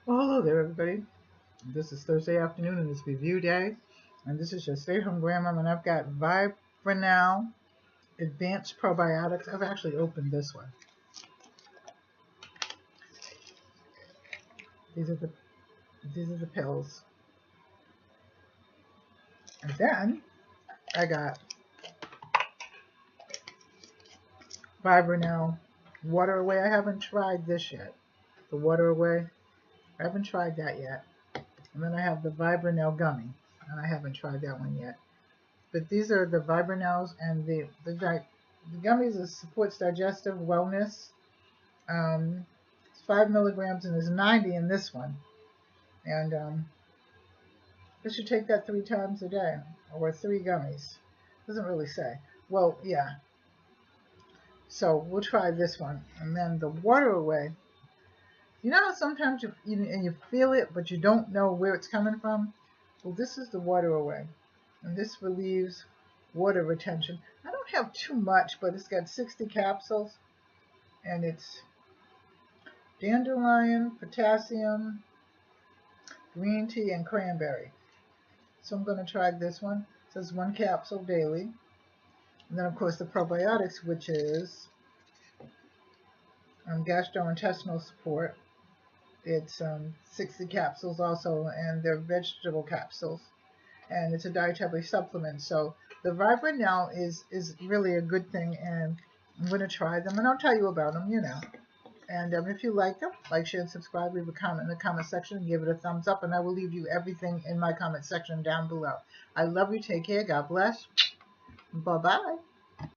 Well, hello there, everybody. This is Thursday afternoon and it's review day. And this is your stay-at-home grandma, and I've got Vibranelle Advanced Probiotics. I've actually opened this one. These are the pills. And then I got Vibranelle Water Away. I haven't tried this yet. The Water Away. I haven't tried that yet. And then I have the Vibranelle Gummy, and I haven't tried that one yet. But these are the Vibranelles, and the gummies that supports digestive wellness. It's 5 milligrams, and there's 90 in this one. And I should take that 3 times a day, or 3 gummies. Doesn't really say. Well, yeah. So we'll try this one, and then the Water Away. You know how sometimes you feel it, but you don't know where it's coming from? Well, this is the Water Away, and this relieves water retention. I don't have too much, but it's got 60 capsules, and it's dandelion, potassium, green tea, and cranberry. So I'm going to try this one. It says 1 capsule daily. And then, of course, the probiotics, which is gastrointestinal support. It's 60 capsules also, and they're vegetable capsules. And it's a dietary supplement. So the Vibranelle is really a good thing, and I'm going to try them, and I'll tell you about them, And if you like them, like, share, and subscribe. Leave a comment in the comment section and give it a thumbs up, and I will leave you everything in my comment section down below. I love you. Take care. God bless. Bye-bye.